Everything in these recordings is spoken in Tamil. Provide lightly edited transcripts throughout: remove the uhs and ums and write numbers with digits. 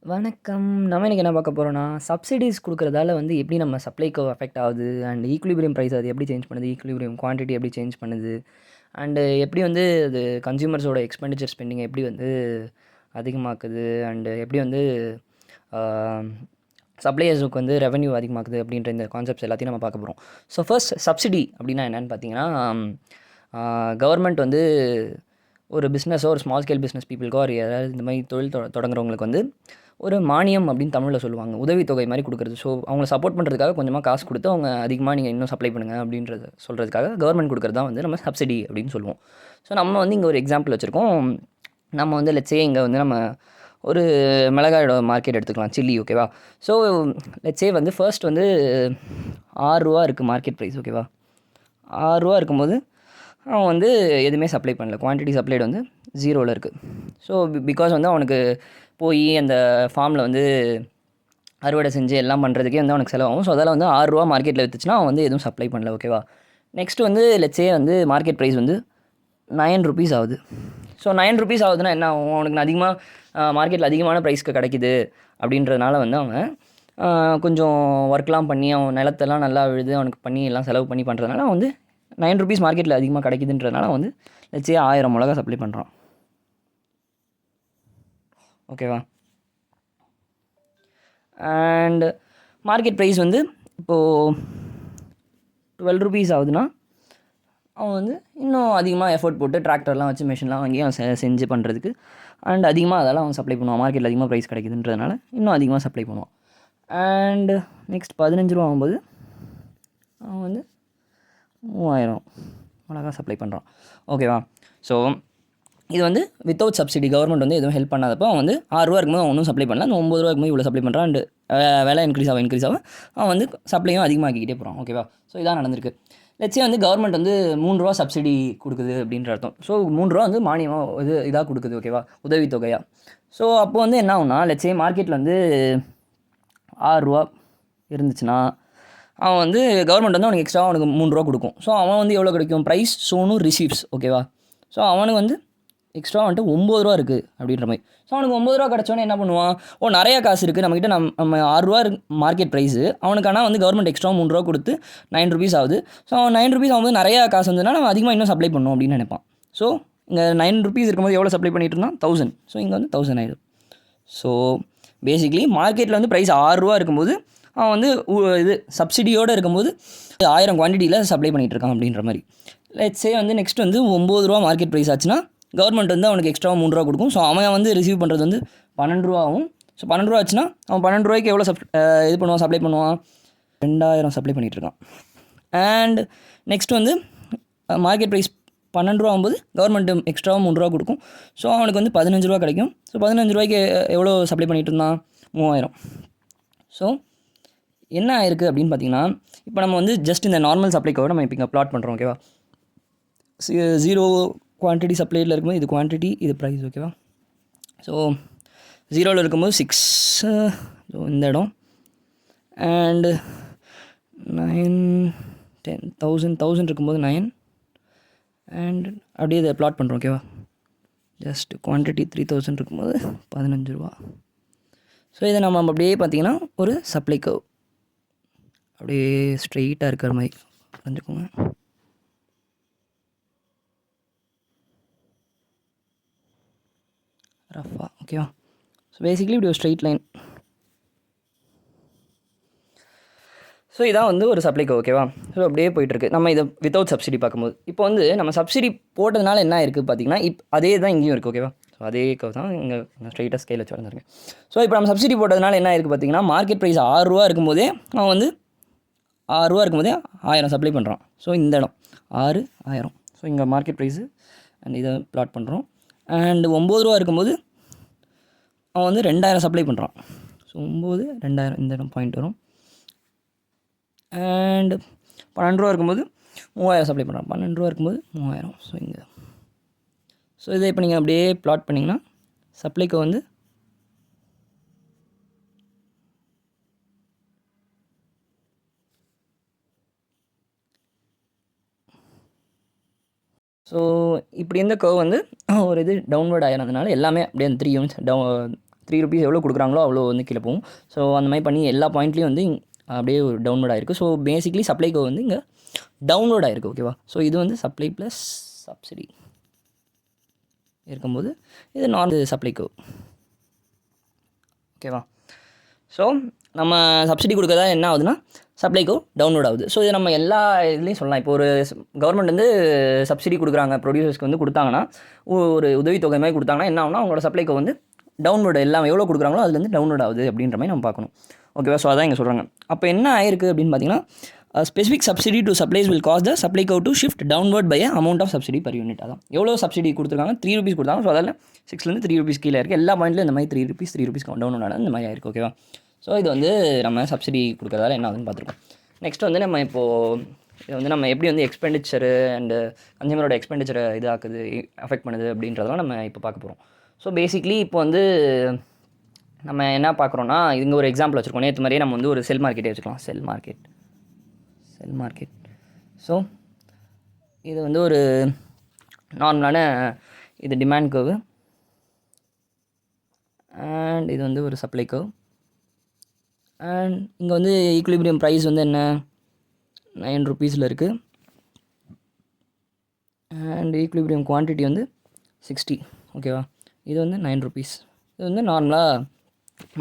வணக்கம். நம்ம இன்னைக்கு என்ன பார்க்க போறோம்னா, சப்சிடிஸ் குடுக்குறதால வந்து எப்படி நம்ம சப்ளைக்கு அஃபெக்ட் ஆகுது? அண்ட் ஈக்விலிபிரியம் பிரைஸ் அது எப்படி சேஞ்ச் பண்ணுது? ஈக்விலிபிரியம் குவான்டிட்டி எப்படி சேஞ்ச் பண்ணுது? அண்டு எப்படி வந்து அது கன்சியூமர்ஸோட எக்ஸ்பெண்டிச்சர் ஸ்பெண்டிங் எப்படி வந்து அதிகமாக்குது? அண்டு எப்படி வந்து ஆ சப்ளையர்ஸுக்கு வந்து ரெவென்யூ அதிகமாக்குது? அப்படின்ற இந்த கான்செப்ட்ஸ் எல்லாத்தையும் நம்ம பார்க்க போறோம். ஸோ ஃபர்ஸ்ட் சப்சிடி அப்படின்னா என்னன்னு பார்த்தீங்கன்னா, கவர்மெண்ட் வந்து ஒரு பிஸ்னஸோ, ஒரு ஸ்மால் ஸ்கேல் பிஸ்னஸ் பீப்பிள்க்கோ, ஒரு யாராவது இந்த மாரி தொழில் தொடங்குறவங்களுக்கு வந்து ஒரு மானியம் அப்படின்னு தமிழ்ல சொல்லுவாங்க. உதவித்தொகை மாரி குடுக்குறது. ஸோ அவங்கள சப்போர்ட் பண்ணுறதுக்காக கொஞ்சமா காசு குடுத்து, அவங்க அதிகமா நீங்க இன்னும் சப்ளை பண்ணுங்க அப்படின்றத சொல்றதுக்காக கவர்மெண்ட் குடுக்குறது தான் வந்து நம்ம சப்சிடி அப்படின்னு சொல்லுவோம். ஸோ நம்ம வந்து இங்க ஒரு எக்ஸாம்பிள் வச்சிருக்கோம். நம்ம வந்து லெட்ஸ் சே இங்க வந்து நம்ம ஒரு மிளகாயோட மார்க்கெட் எடுத்துக்கலாம். சில்லி ஓகேவா? ஸோ லெட்ஸ் சே வந்து ஃபர்ஸ்ட் வந்து ரூ. 6 இருக்கு மார்க்கெட் பிரைஸ் ஓகேவா? ரூ. 6 இருக்கும்போது அவன் வந்து எதுவுமே சப்ளை பண்ணல. குவான்டிட்டி சப்ளைடு வந்து 0ல இருக்குது. ஸோ பிகாஸ் வந்து அவனுக்கு போய் அந்த ஃபார்மில் வந்து அறுவடை செஞ்சு எல்லாம் பண்ணுறதுக்கே வந்து அவனுக்கு செலவாகும். ஸோ அதால் வந்து ரூ. 6 மார்க்கெட்டில் விற்றுச்சுன்னா அவன் வந்து எதுவும் சப்ளை பண்ணல ஓகேவா? நெக்ஸ்ட் வந்து லெட்ஸே வந்து மார்க்கெட் ப்ரைஸ் வந்து ₹9 ஆகுது. ஸோ ₹9 ஆகுதுன்னா என்ன ஆகும்? அவனுக்கு அதிகமாக மார்க்கெட்டில் அதிகமான ப்ரைஸ்க்கு கிடைக்குது அப்படின்றதுனால வந்து அவன் கொஞ்சம் ஒர்க்லாம் பண்ணி அவன் நிலத்தெல்லாம் நல்லா விழுது அவனுக்கு பண்ணி எல்லாம் செலவு பண்ணி பண்ணுறதுனால அவன் வந்து ₹9 மார்க்கெட்டில் அதிகமாக கிடைக்குதுன்றதுனால வந்து லெட்ஸே 1000 மிளகா சப்ளை பண்ணுறான் ஓகேவா? அண்ட் மார்க்கெட் ப்ரைஸ் வந்து இப்போது ₹12 ஆகுதுன்னா அவன் வந்து இன்னும் அதிகமாக எஃபோர்ட் போட்டு டிராக்டர்லாம் வச்சு மிஷின்லாம் வாங்கி அவன் செஞ்சு பண்ணுறதுக்கு அண்ட் அதிகமாக அதெல்லாம் அவன் சப்ளை பண்ணுவான். மார்க்கெட்டில் அதிகமாக ப்ரைஸ் கிடைக்குதுன்றதுனால இன்னும் அதிகமாக சப்ளை பண்ணுவான். அண்டு நெக்ஸ்ட் ₹15 ஆகும்போது அவன் வந்து 3000 மிளகா சப்ளை பண்ணுறான் ஓகேவா? ஸோ இது வந்து வித்தவுட் சப்சிடி கவர்மெண்ட் வந்து எதுவும் ஹெல்ப் பண்ணாதப்போ அவன் வந்து ₹6 இருக்கும்போது அவன் ஒன்றும் சப்ளை பண்ணல. அந்த ₹9 இருக்கும்போது இவ்வளோ சப்ளை பண்ணுறான். அண்டு விலை இன்க்ரீஸ் ஆக அவன் வந்து சப்ளையும் அதிகமாக்கிக்கிட்டே போகிறான் ஓகேவா? ஸோ இதான் நடந்திருக்கு. லெட்ஸே வந்து கவர்மெண்ட் வந்து ₹3 சப்சிடி கொடுக்குது அப்படின்ற அர்த்தம். ஸோ ₹3 வந்து மானியமாக இதாக கொடுக்குது ஓகேவா? உதவித்தொகையாக. ஸோ அப்போ வந்து என்ன ஆகும்னா லெட்ஸே மார்க்கெட்டில் வந்து ₹6 இருந்துச்சுன்னா அவன் வந்து கவர்மெண்ட் வந்து அவனுக்கு எக்ஸ்ட்ரா அவனுக்கு ₹3 கொடுக்கும். ஸோ அவன் வந்து எவ்வளோ கிடைக்கும்? ப்ரைஸ் ஷோனும் ரிசீவ்ஸ் ஓகேவா? ஸோ அவனுக்கு வந்து எக்ஸ்ட்ரா வந்துட்டு ₹9 இருக்குது அப்படின்ற மாதிரி. ஸோ அவனுக்கு ₹9 கிடச்சோன்னே என்ன பண்ணுவான்? நிறையா காசு இருக்குது நம்மக்கிட்ட, நம்ம ₹6 மார்க்கெட் ப்ரைஸு அவனுக்கு. ஆனால் வந்து கவர்மெண்ட் எக்ஸ்ட்ரா ₹3 கொடுத்து ₹9 ஆகுது. ஸோ அவன் ₹9 ஆகும்போது நிறையா காசு வந்ததுன்னா நம்ம அதிகமாக இன்னும் சப்ளை பண்ணணும் அப்படின்னு நினைப்பான். ஸோ இங்கே ₹9 இருக்கும்போது எவ்வளோ சப்ளை பண்ணிட்டு இருந்தான்? 1000. ஸோ இங்கே வந்து 1000 ஆயிடும். ஸோ பேசிக்லி மார்க்கெட்டில் வந்து ப்ரைஸ் ₹6 இருக்கும்போது அவன் வந்து இது சப்சிடியோடு இருக்கும்போது 1000 குவான்டிட்டியில் சப்ளை பண்ணிகிட்டு இருக்கான் அப்படின்ற மாதிரி. லெட்ஸே வந்து நெக்ஸ்ட் வந்து ₹9 மார்க்கெட் ப்ரைஸ் ஆச்சுன்னா கவர்மெண்ட் வந்து அவனுக்கு எக்ஸ்ட்ரா ₹3 கொடுக்கும். ஸோ அவன் வந்து ரிசீவ் பண்ணுறது வந்து ₹12 ஆகும். ஸோ ₹12 ஆச்சுன்னா அவன் ₹12 எவ்வளோ இது பண்ணுவான்? சப்ளை பண்ணுவான் 2000 சப்ளை பண்ணிகிட்ருக்கான். அண்ட் நெக்ஸ்ட் வந்து மார்க்கெட் ப்ரைஸ் ₹12 ஆகும்போது கவர்மெண்ட் எக்ஸ்ட்ராவும் ₹3 கொடுக்கும். ஸோ அவனுக்கு வந்து ₹15 கிடைக்கும். ஸோ ₹15 எவ்வளோ சப்ளை பண்ணிகிட்டு இருந்தான்? 3000. ஸோ என்ன ஆயிருக்கு அப்படின்னு பார்த்தீங்கன்னா, இப்போ நம்ம வந்து ஜஸ்ட் இந்த நார்மல் சப்ளைக்காக நம்ம இப்போ இங்கே ப்ளாட் பண்ணுறோம் ஓகேவா? 0 குவான்டிட்டி சப்ளையில் இருக்கும்போது இது குவான்டிட்டி, இது ப்ரைஸ் ஓகேவா? ஸோ 0ல் இருக்கும்போது 6 ஸோ இந்த இடம் அண்டு 9 10 1000 இருக்கும்போது 9 அண்ட் அப்படியே இதை ப்ளாட் பண்ணுறோம் ஓகேவா? ஜஸ்ட் குவான்டிட்டி 3000 இருக்கும்போது ₹15. ஸோ இதை நம்ம அப்படியே பார்த்திங்கன்னா ஒரு சப்ளை கர்வ் அப்படியே ஸ்ட்ரெயிட்டாக இருக்கிற மாதிரி வரைஞ்சிக்கோங்க. ரஃபாக ஓகேவா? ஸோ பேசிக்லி இப்படி ஒரு ஸ்ட்ரெயிட் லைன். ஸோ இதான் வந்து ஒரு சப்ளை கர்வ் ஓகேவா? ஸோ அப்படியே போயிட்டுருக்கு. நம்ம இதை வித்தவுட் சப்சிடி பார்க்கும்போது இப்போ வந்து நம்ம சப்சிடி போட்டதுனால என்ன இருக்குது பார்த்தீங்கன்னா, அதே தான் இங்கேயும் இருக்குது ஓகேவா? ஸோ அதே கர்வ் தான் இங்கே ஸ்ட்ரெயிட்டாக ஸ்கேல் வச்சு வரைஞ்சிருக்கேன். ஸோ இப்போ நம்ம சப்சிடி போட்டதுனால என்ன இருக்குது பார்த்தீங்கன்னா, மார்க்கெட் ப்ரைஸ் ₹6 இருக்கும்போதே அவன் வந்து ₹6 இருக்கும்போதே 1000 சப்ளை பண்ணுறான். ஸோ இந்த இடம் 6 1000. ஸோ இங்கே மார்க்கெட் ப்ரைஸு அண்ட் இதை ப்ளாட் பண்ணுறோம். அண்டு ₹9 இருக்கும்போது அவன் வந்து 2000 சப்ளை பண்ணுறான். ஸோ 9 2000 இந்த இடம் பாயிண்ட் வரும். அண்டு ₹12 இருக்கும்போது 3000 சப்ளை பண்ணுறான். ₹12 இருக்கும்போது 3000. ஸோ இங்கே ஸோ இதை இப்போ நீங்கள் அப்படியே ப்ளாட் பண்ணிங்கன்னா சப்ளைக்கு வந்து ஸோ இப்படி இந்த கர்வ் வந்து ஒரு இது டவுன்வர்ட் ஆகிறதுனால எல்லாமே அப்படியே அந்த 3 யூனிட்ஸ் ₹3 எவ்வளோ கொடுக்குறாங்களோ அவ்வளோ வந்து கீழே போகும். ஸோ அந்த மாதிரி பண்ணி எல்லா பாயிண்ட்லேயும் வந்து அப்படியே ஒரு டவுன்லோட் ஆகிருக்கு. ஸோ பேசிக்லி சப்ளைகோ வந்து இங்கே டவுன்லோட் ஆகிருக்கு. ஓகேவா. ஸோ இது வந்து சப்ளை ப்ளஸ் சப்சிடி இருக்கும்போது இது நார்மல் சப்ளைகோ. ஓகேவா. ஸோ நம்ம சப்சிடி கொடுக்கறதா என்ன ஆகுதுன்னா சப்ளைகோ டவுன்லோட் ஆகுது. ஸோ இது நம்ம எல்லா இதுலேயும் சொல்லலாம். இப்போ ஒரு கவர்மெண்ட் வந்து சப்சிடி கொடுக்குறாங்க ப்ரொடியூசர்ஸ்க்கு வந்து கொடுத்தாங்கன்னா, ஒரு உதவித்தொகை மாதிரி கொடுத்தாங்கன்னா என்ன ஆகுனா அவங்களோட சப்ளைகோ வந்து டவுன்லோடு எல்லாம் எவ்வளோ கொடுக்குறாங்களோ அதுலேருந்து டவுன்லோட் ஆகுது அப்படின்ற மாதிரி நம்ம பார்க்கணும். ஓகேவா. ஸோ அதான் இங்கே சொல்கிறாங்க. அப்போ என்ன ஆயிருக்கு அப்படின்னு பார்த்தீங்கன்னா, specific subsidy to supplies will cause the supply curve to shift downward by amount of subsidy per unit. அதான் எவ்வளோ சப்சிடி கொடுத்துருக்காங்க, ₹3 கொடுத்தாங்க. ஸோ அதில் 6லேருந்து ₹3 கீழே இருக்குது. எல்லா பாயிண்ட்லையும் இந்த மாதிரி ₹3 டவுன்லோட் ஆனது இந்த மாதிரி ஆயிருக்கு. ஓகேவா. ஸோ இது வந்து நம்ம சப்சிடி கொடுக்குறதால என்ன ஆகுதுன்னு பார்த்துருக்கோம். நெக்ஸ்ட் வந்து நம்ம இப்போது இது வந்து நம்ம எப்படி வந்து எக்ஸ்பெண்டிச்சரு அண்டு கன்சியூமரோட எக்ஸ்பெண்டிச்சரை இதாக்குது, அஃபெக்ட் பண்ணுது அப்படின்றதெல்லாம் நம்ம இப்போ பார்க்க போகிறோம். ஸோ பேசிக்லி இப்போ வந்து நம்ம என்ன பார்க்குறோன்னா, இங்கே ஒரு எக்ஸாம்பிள் வச்சுருக்கோம். நேற்று மாதிரியே நம்ம வந்து ஒரு செல் மார்க்கெட்டே வச்சுக்கலாம். செல் மார்க்கெட். ஸோ இது வந்து ஒரு நார்மலான இது டிமாண்ட் கர்வு அண்ட் இது வந்து ஒரு சப்ளை கர்வ். அண்ட் இங்கே வந்து ஈக்குலிபிரியம் ப்ரைஸ் வந்து என்ன ₹9 இருக்குது. அண்ட் ஈக்குலிபிரியம் குவான்டிட்டி வந்து 60. ஓகேவா. இது வந்து ₹9. இது வந்து நார்மலாக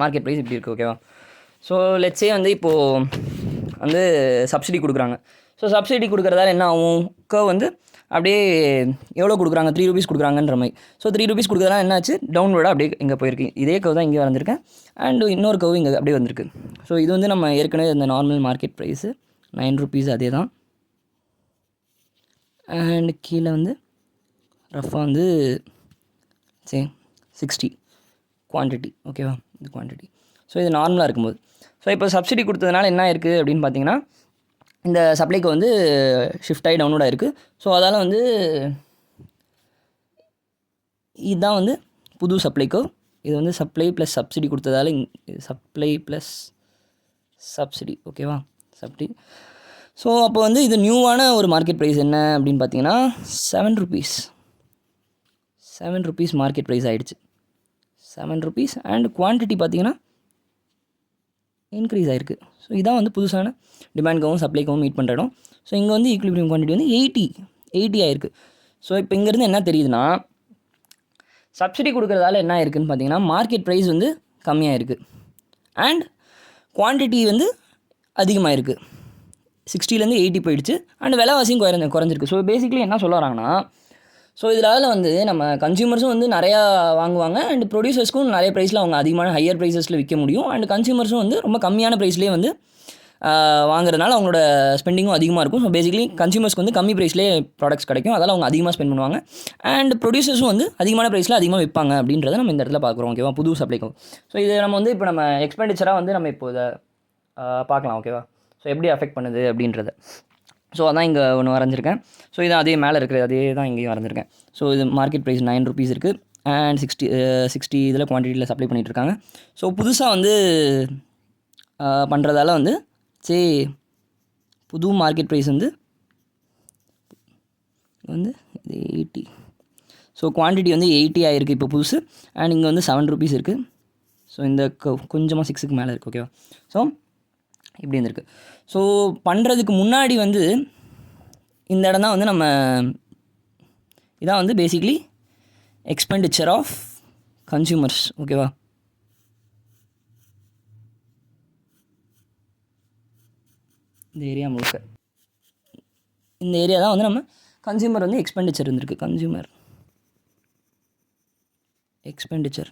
மார்க்கெட் ப்ரைஸ் இப்படி இருக்குது. ஓகேவா. ஸோ லெட்ஸே வந்து இப்போது வந்து சப்சிடி கொடுக்குறாங்க. ஸோ சப்சிடி கொடுக்குறதால என்ன ஆகும், கர்வ் வந்து அப்படியே எவ்வளோ கொடுக்குறாங்க, ₹3 கொடுக்குறாங்கன்ற மாதிரி. ஸோ ₹3 கொடுக்குறதால என்னாச்சு, டவுன்லோடாக அப்படியே இங்கே போயிருக்கு. இதே கர்வ் தான் இங்கே வந்திருக்கேன். அண்டு இன்னொரு கர்வ் இங்கே அப்படியே வந்திருக்கு. ஸோ இது வந்து நம்ம ஏற்கனவே இந்த நார்மல் மார்க்கெட் ப்ரைஸு ₹9 அதே தான். அண்ட் கீழே வந்து ரஃபாக வந்து 60 குவான்டிட்டி. ஓகேவா. இது குவான்டிட்டி. ஸோ இது நார்மலாக இருக்கும்போது, ஸோ இப்போ சப்சிடி கொடுத்ததுனால என்ன இருக்குது அப்படின்னு பார்த்தீங்கன்னா, இந்த சப்ளைக்கு வந்து ஷிஃப்ட் ஆகி டவுன்லோட் ஆகிருக்கு. ஸோ அதால் வந்து இதுதான் வந்து புது சப்ளைக்கோ. இது வந்து சப்ளை ப்ளஸ் சப்சிடி கொடுத்ததால சப்ளை ப்ளஸ் சப்சிடி. ஓகேவா. சப்சிடி. ஸோ அப்போ வந்து இது நியூவான ஒரு மார்க்கெட் ப்ரைஸ் என்ன அப்படின்னு பார்த்தீங்கன்னா ₹7 மார்க்கெட் ப்ரைஸ் ஆகிடுச்சு. ₹7 அண்ட் குவான்டிட்டி பார்த்தீங்கன்னா இன்க்ரீஸ் ஆகிருக்கு. ஸோ இதான் வந்து புதுசான டிமாண்ட்கவும் சப்ளைக்கவும் மீட் பண்ணுற இடம். ஸோ இங்கே வந்து ஈக்குலிபிரியம் குவான்டிட்டி வந்து 80 ஆகிருக்கு. ஸோ இப்போ இங்கேருந்து என்ன தெரியுதுன்னா, சப்சிடி கொடுக்குறதால என்ன ஆயிருக்குன்னு பார்த்தீங்கன்னா, மார்க்கெட் ப்ரைஸ் வந்து கம்மியாக இருக்குது அண்ட் குவான்டிட்டி வந்து அதிகமாக இருக்குது. 60லேருந்து 80 போயிடுச்சு அண்ட் விலைவாசியும் குறைஞ்சிருக்கு. ஸோ பேசிக்லி என்ன சொல்ல வராங்கன்னா, ஸோ இதனால் வந்து நம்ம கன்சியூமர்ஸும் வந்து நிறையா வாங்குவாங்க அண்ட் ப்ரொடியூசர்ஸ்க்கும் நிறைய ப்ரைஸில் அவங்க அதிகமான ஹையர் ப்ரைஸஸில் விற்க முடியும். அண்ட் கன்சியூமர்ஸும் வந்து ரொம்ப கம்மியான ப்ரைஸ்லேயே வந்து வாங்குறதுனால அவங்களோட ஸ்பெண்டிங்கும் அதிகமாக இருக்கும். ஸோ பேசிக்லி கன்சியூமர்ஸ்க்கு வந்து கம்மி ப்ரைஸ்லேயே ப்ராடக்ட்ஸ் கிடைக்கும். அதனால் அவங்க அதிகமாக ஸ்பெண்ட் பண்ணுவாங்க அண்ட் ப்ரொடியூசர்ஸும் வந்து அதிகமான ப்ரைஸில் அதிகமாக விற்பாங்க அப்படின்றத நம்ம இந்த இடத்துல பார்க்குறோம். ஓகேவா. புது சப்ளைக்கும். ஸோ இது நம்ம வந்து இப்போ நம்ம எக்ஸ்பெண்டிச்சராக வந்து நம்ம இப்போ இதை பார்க்கலாம். ஓகேவா. ஸோ எப்படி அஃபெக்ட் பண்ணுது அப்படின்றத. ஸோ அதான் இங்கே ஒன்று வரைஞ்சிருக்கேன். ஸோ இது அதே மேலே இருக்கிறது அதே தான் இங்கேயும் வரைஞ்சிருக்கேன். ஸோ இது மார்க்கெட் ப்ரைஸ் ₹9 இருக்குது அண்ட் 60 இதில் குவான்டிட்டியில் சப்ளை பண்ணிகிட்ருக்காங்க. ஸோ புதுசாக வந்து பண்ணுறதால வந்து புது மார்க்கெட் ப்ரைஸ் வந்து 80. ஸோ குவான்டிட்டி வந்து 80 ஆகிருக்கு இப்போ புதுசு அண்ட் இங்கே வந்து ₹7 இருக்குது. ஸோ இந்த கொஞ்சமாக 6க்கு மேலே இருக்குது. ஓகேவா. ஸோ இப்படி இருந்திருக்கு. ஸோ பண்ணுறதுக்கு முன்னாடி வந்து இந்த இடம் தான் வந்து நம்ம இதான் வந்து பேசிக்லி எக்ஸ்பெண்டிச்சர் ஆஃப் கன்சியூமர்ஸ். ஓகேவா. இந்த ஏரியா முழுக்க இந்த ஏரியா தான் வந்து நம்ம கன்சியூமர் வந்து எக்ஸ்பெண்டிச்சர் இருந்திருக்கு. Consumer expenditure.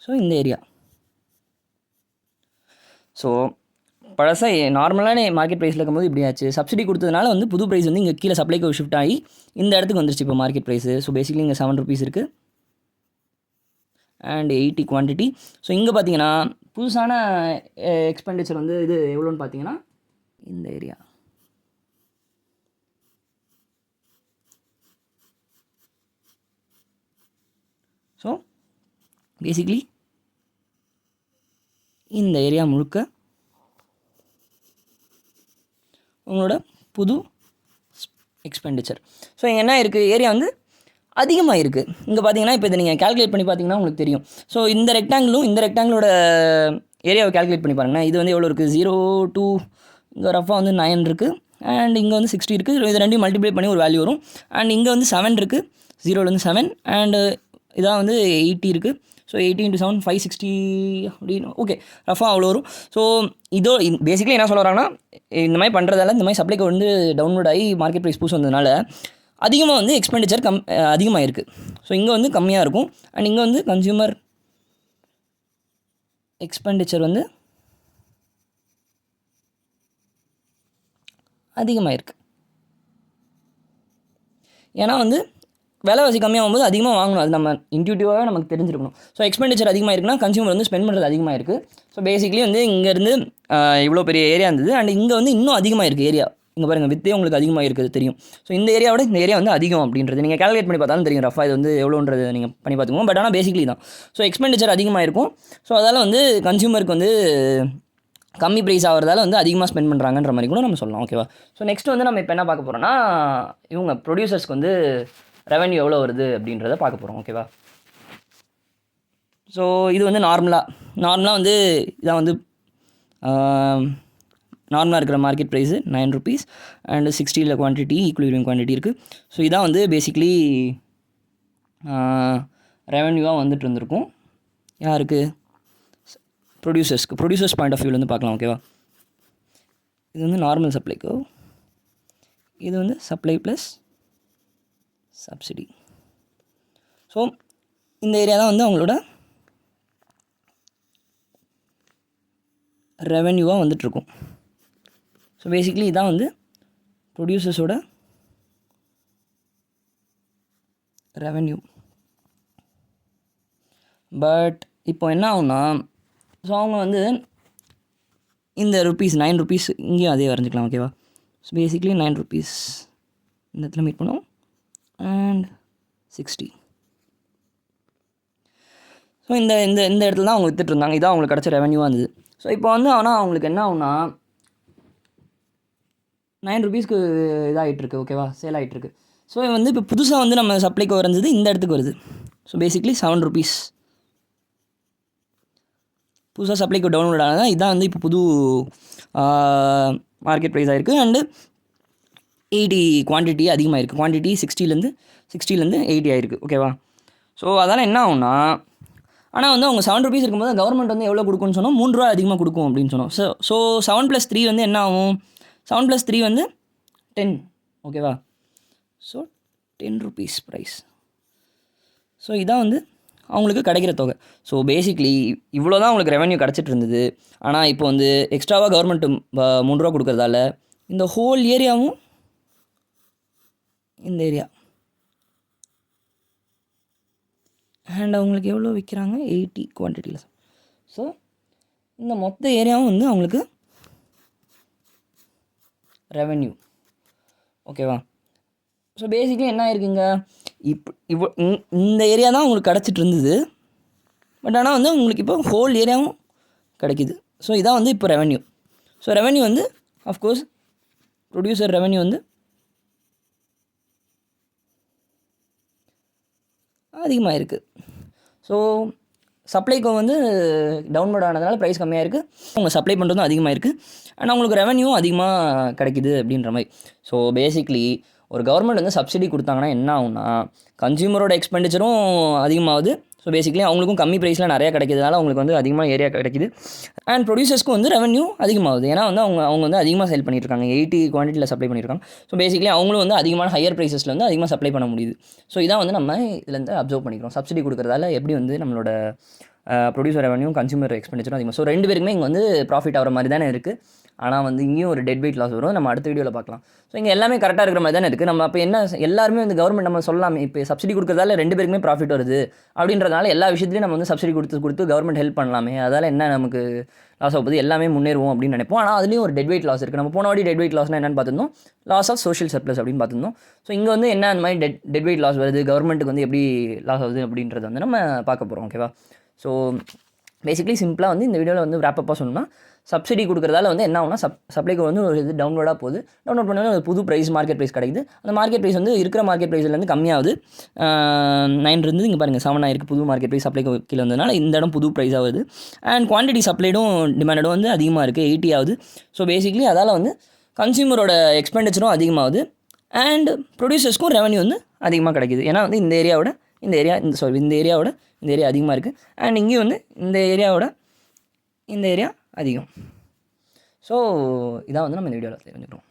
ஸோ இந்த ஏரியா. ஸோ பழசாக நார்மலான மார்க்கெட் ப்ரைஸில் இருக்கும்போது இப்படி ஆச்சு. சப்சிடி கொடுத்ததுனால வந்து புது ப்ரைஸ் வந்து இங்கே கீழே சப்ளைக்கு ஷிஃப்ட் ஆகி இந்த இடத்துக்கு வந்துருச்சு இப்போ மார்க்கெட் ப்ரைஸு. ஸோ பேசிக்லி இங்கே ₹7 இருக்குது அண்ட் 80 குவான்டிட்டி. ஸோ இங்கே பார்த்தீங்கன்னா புதுசான எக்ஸ்பெண்டிச்சர் வந்து இது எவ்வளோன்னு பார்த்தீங்கன்னா இந்த ஏரியா. ஸோ பேசிக்லி இந்த ஏரியா முழுக்க உங்களோட புது எக்ஸ்பெண்டிச்சர். ஸோ இங்கே என்ன இருக்குது, ஏரியா வந்து அதிகமாக இருக்குது. இங்கே பார்த்தீங்கன்னா இப்போ இதை நீங்கள் கால்குலேட் பண்ணி பார்த்தீங்கன்னா உங்களுக்கு தெரியும். ஸோ இந்த ரெக்டாங்கிளோட ஏரியாவை கால்குலேட் பண்ணி பாருங்கள். இது வந்து எவ்வளோ இருக்குது, 0 to இங்கே ரஃபாக வந்து 9 இருக்குது, அண்ட் இங்கே வந்து 60 இருக்குது. இது ரெண்டையும் மல்டிப்ளை பண்ணி ஒரு வேல்யூ வரும். அண்ட் இங்கே வந்து 7 இருக்குது, 0லேருந்து 7, அண்டு இதான் வந்து 80 இருக்குது. ஸோ 80 × 7 560 அப்படின்னு ஓகே ரஃபாக அவ்வளோ வரும். ஸோ இதோ பேசிக்கலி என்ன சொல்ல வராங்கன்னா, இந்த மாதிரி பண்ணுறதால இந்த மாதிரி சப்ளைக்கு வந்து டவுன்லோட் ஆகி மார்க்கெட் ப்ரைஸ் பூஸ் வந்ததுனால அதிகமாக வந்து எக்ஸ்பெண்டிச்சர் அதிகமாக இருக்குது. ஸோ இங்கே வந்து கம்மியாக இருக்கும். அண்ட் இங்கே வந்து கன்சியூமர் எக்ஸ்பெண்டிச்சர் வந்து அதிகமாக இருக்குது. ஏன்னா வந்து விலைவாசி கம்மியாகும்போது அதிகமாக வாங்கணும். அது நம்ம இன்ட்யூட்டிவாகவே நமக்கு தெரிஞ்சிருக்கணும். ஸோ எக்ஸ்பெண்டிச்சர் அதிகமாக இருக்குன்னா கன்சியூமர் வந்து ஸ்பெண்ட் பண்ணுறது அதிகமாக இருக்குது. ஸோ பேசிக்கலி வந்து இங்கேருந்து இவ்வளோ பெரிய ஏரியா இருந்தது, அண்ட் இங்கே வந்து இன்னும் அதிகமாக இருக்குது ஏரியா. இங்கே பாருங்கள், வித்தே உங்களுக்கு அதிகமாக இருக்குது தெரியும். ஸோ இந்த ஏரியாவோட இந்த ஏரியா வந்து அதிகம் அப்படின்றது நீங்கள் கால்குலேட் பண்ணி பார்த்தாலும் தெரியும். ரஃபா இது வந்து எவ்வளோன்றது நீங்கள் பண்ணி பார்த்துக்கோங்க. பட் ஆனால் பேசிக்கலி தான். ஸோ எக்ஸ்பெண்டிச்சர் அதிகமாக இருக்கும். ஸோ அதால் வந்து கன்சியூமருக்கு வந்து கம்மி ப்ரைஸ் ஆகிறதால வந்து அதிகமாக ஸ்பெண்ட் பண்ணுறாங்கன்ற மாதிரி கூட நம்ம சொல்லலாம். ஓகேவா? ஸோ நெக்ஸ்ட் வந்து நம்ம இப்போ என்ன பார்க்க போகிறோம்னா, இவங்க ப்ரொடியூசர்ஸ்க்கு வந்து ரெவன்யூ எவ்வளோ வருது அப்படின்றத பார்க்க போகிறோம். ஓகேவா? ஸோ இது வந்து நார்மலாக வந்து இதான் வந்து நார்மலாக இருக்கிற market price 9 rupees and 60 quantity equilibrium quantity இருக்குது. ஸோ இதான் வந்து பேசிக்லி ரெவன்யூவாக வந்துட்டு இருந்திருக்கும். யாருக்கு? ப்ரொடியூசர்ஸ் பாயிண்ட் ஆஃப் வியூவில் வந்து பார்க்கலாம். ஓகேவா? இது வந்து நார்மல் சப்ளைக்கு, இது வந்து சப்ளை ப்ளஸ் சப்சிடி. ஸோ இந்த ஏரியா தான் வந்து அவங்களோட ரெவன்யூவாக வந்துட்டுருக்கும். ஸோ பேசிக்லி இதான் வந்து ப்ரொடியூசர்ஸோட ரெவன்யூ. பட் இப்போ என்ன ஆகும்னா, ஸோ அவங்க வந்து இந்த ருபீஸ் 9 rupees இங்கேயும் அதே வரைஞ்சிக்கலாம். ஓகேவா? ஸோ பேசிக்லி 9 rupees இந்த இடத்துல மீட் பண்ணுவோம் அண்ட் 60. ஸோ இந்த இந்த இந்த இடத்துல தான் அவங்க வித்துட்டு இருந்தாங்க. இதான் அவங்களுக்கு கிடச்ச ரெவன்யூவாக இருந்தது. ஸோ இப்போ வந்து ஆனால் அவங்களுக்கு என்ன ஆகுனா 9 rupeesக்கு இதாகிட்டுருக்கு. ஓகேவா? சேல் ஆகிட்டுருக்கு. ஸோ வந்து இப்போ புதுசாக வந்து நம்ம சப்ளைக்கு வரைஞ்சது இந்த இடத்துக்கு வருது. ஸோ பேசிக்லி 7 rupees புதுசாக சப்ளைக்கு டவுன்லோட் ஆனது. இதான் வந்து இப்போ புது மார்க்கெட் ப்ரைஸ் ஆகிருக்கு. அண்டு 80 குவான்டிட்டி அதிகமாக இருக்குது. குவான்டிட்டி 60லேருந்து 80 ஆகிருக்கு. ஓகேவா? ஸோ அதனால் என்ன ஆகும்னா, ஆனால் வந்து அவங்க 7 rupees இருக்கும்போது கவர்மெண்ட் வந்து எவ்வளோ கொடுக்கும்னு சொன்னோம், 3 ரூபா அதிகமாக கொடுக்கும் அப்படின்னு சொன்னோம். ஸோ 7 + 3 வந்து என்ன ஆகும், 7 + 3 வந்து 10. ஓகேவா? So 10 rupees price. ஸோ இதான் வந்து அவங்களுக்கு கிடைக்கிற தொகை. ஸோ பேசிக்லி இவ்வளோ தான் அவங்களுக்கு ரெவன்யூ கிடச்சிட்டு இருந்தது. ஆனால் இப்போ வந்து எக்ஸ்ட்ராவாக கவர்மெண்ட்டு 3 ரூபா கொடுக்குறதால இந்த ஹோல் ஏரியாவும் இந்த ஏரியா அண்ட் அவங்களுக்கு எவ்வளோ விற்கிறாங்க, 80 குவான்டிட்டியில். ஸோ இந்த மொத்த ஏரியாவும் வந்து அவங்களுக்கு ரெவன்யூ. ஓகேவா? ஸோ பேசிக்லி என்ன ஆயிருக்குங்க, இந்த ஏரியா தான் உங்களுக்கு கிடச்சிட்டு இருந்தது. பட் ஆனால் வந்து உங்களுக்கு இப்போ ஹோல் ஏரியாவும் கிடைக்கிது. ஸோ இதான் வந்து இப்போ ரெவன்யூ. ஸோ ரெவன்யூ வந்து அஃப்கோர்ஸ் ப்ரொடியூசர் ரெவன்யூ வந்து அதிகமாக இருக்குது. ஸோ சப்ளைக்கு வந்து டவுன்லோட் ஆனதுனால ப்ரைஸ் கம்மியாக இருக்குது. அவங்க சப்ளை பண்ணுறதும் அதிகமாக இருக்குது. அண்ட் அவங்களுக்கு ரெவன்யூவும் அதிகமாக கிடைக்கிது அப்படின்ற மாதிரி. ஸோ பேசிக்லி ஒரு கவர்மெண்ட் வந்து சப்சிடி கொடுத்தாங்கன்னா என்ன ஆகும்னா, கன்சியூமரோட எக்ஸ்பெண்டிச்சரும் அதிகமாகுது. ஸோ பேசிக்லி அவங்களுக்கும் கம்மி ப்ரைஸில் நிறையா கிடைக்கிறதுனால அவங்களுக்கு வந்து அதிகமாக ஏரியா கிடைக்கிது. அண்ட் ப்ரொடியூசர்ஸ்க்கும் வந்து ரெவன்யூ அதிகமாகுது. ஏன்னா வந்து அவங்க வந்து அதிகமாக சேல் பண்ணியிருக்காங்க, 80 குவான்டிட்டியில் சப்ளை பண்ணியிருக்காங்க. ஸோ பேசிக்லி அவங்களும் வந்து அதிகமான ஹையர் ப்ரைஸஸில் வந்து அதிகமாக சப்ளை பண்ண முடியுது. ஸோ இதான் வந்து நம்ம இதுலேருந்து அப்சர்வ் பண்ணிக்கிறோம். சப்சிடி கொடுக்குறதால எப்படி வந்து நம்மளோட ப்ரொடியூசர் ரெவன்யூ கன்சியூமர் எக்ஸ்பெண்டிச்சரும் அதிகமாக. ஸோ 2 பேருக்குமே இங்கே வந்து ப்ராஃபிட் ஆகிற மாதிரி தானே இருக்குது. ஆனால் வந்து இங்கேயும் ஒரு டெட் வெயிட் லாஸ் வரும். நம்ம அடுத்த வீடியோவில் பார்க்கலாம். ஸோ இங்கே எல்லாமே கரெக்டாக இருக்கிற மாதிரி தானே இருக்குது. நம்ம அப்போ என்ன எல்லாருமே வந்து கவர்மெண்ட் நம்ம சொல்லலாமே, இப்போ சப்சிடி கொடுக்குறதால 2 பேருக்குமே ப்ராஃபிட் வருது அப்படின்றதால எல்லா விஷயத்துலையும் நம்ம வந்து சப்சிடி கொடுத்து கவர்மெண்ட் ஹெல்ப் பண்ணலாமே, அதால் என்ன நமக்கு லாஸ் ஆகுது, எல்லாமே முன்னேறுவோம் அப்படின்னு நினைப்போம். ஆனால் அதுலேயும் ஒரு டெட் வெயிட் லாஸ் இருக்குது. நம்ம போன வாட்டி டெட் வெயிட் லாஸ்னால் என்னென்னு பார்த்துருந்தோம், லாஸ் ஆஃப் சோஷியல் சர்ப்ளஸ் அப்படின்னு பார்த்துருந்தோம். ஸோ இங்கே வந்து என்ன அந்த மாதிரி டெட் வெயிட் லாஸ் வருது, கவர்மெண்ட்டுக்கு வந்து எப்படி லாஸ் ஆகுது அப்படின்றத வந்து நம்ம பார்க்க போகிறோம். ஓகேவா? ஸோ பேசிக்கலி சிம்பிளாக வந்து இந்த வீடியோவில் வந்து ரேப்பப்பாக சொன்னோம்னா சப்சிடி கொடுக்குறதால வந்து என்ன ஆகுனா சப்ளைக்கு வந்து ஒரு இது டவுன்லோடாக போகுது. டவுன்லோட் பண்ணாலும் ஒரு புது ப்ரைஸ் மார்க்கெட் ப்ரைஸ் கிடைக்குது. அந்த மார்க்கெட் ப்ரைஸ் வந்து இருக்கிற மார்க்கெட் ப்ரைஸ்லேருந்து கம்மியாகுது. 9 இருந்து இங்கே பாருங்கள் 7 ஆயிருக்கு புது மார்க்கெட் ப்ரைஸ் சப்ளைக்கு கீழே வந்ததுனால இந்த இடம் புது ப்ரைஸ் ஆகுது. அண்ட் குவான்டிட்டி சப்ளைடும் டிமாண்டும் வந்து அதிகமாக இருக்குது, 80 ஆகுது. ஸோ பேசிக்கலி அதால் வந்து கன்சியூமரோட எக்ஸ்பெண்டிச்சரும் அதிகமாகுது அண்ட் ப்ரொடியூசர்ஸ்க்கும் ரெவன்யூ வந்து அதிகமாக கிடைக்குது. ஏன்னா வந்து இந்த ஏரியாவோட இந்த ஏரியா அதிகமாக இருக்குது. அண்ட் இங்கேயும் வந்து இந்த ஏரியா அதிகம். ஸோ இதான் வந்து நம்ம இந்த வீடியோவில் தெரிஞ்சுக்கிறோம்.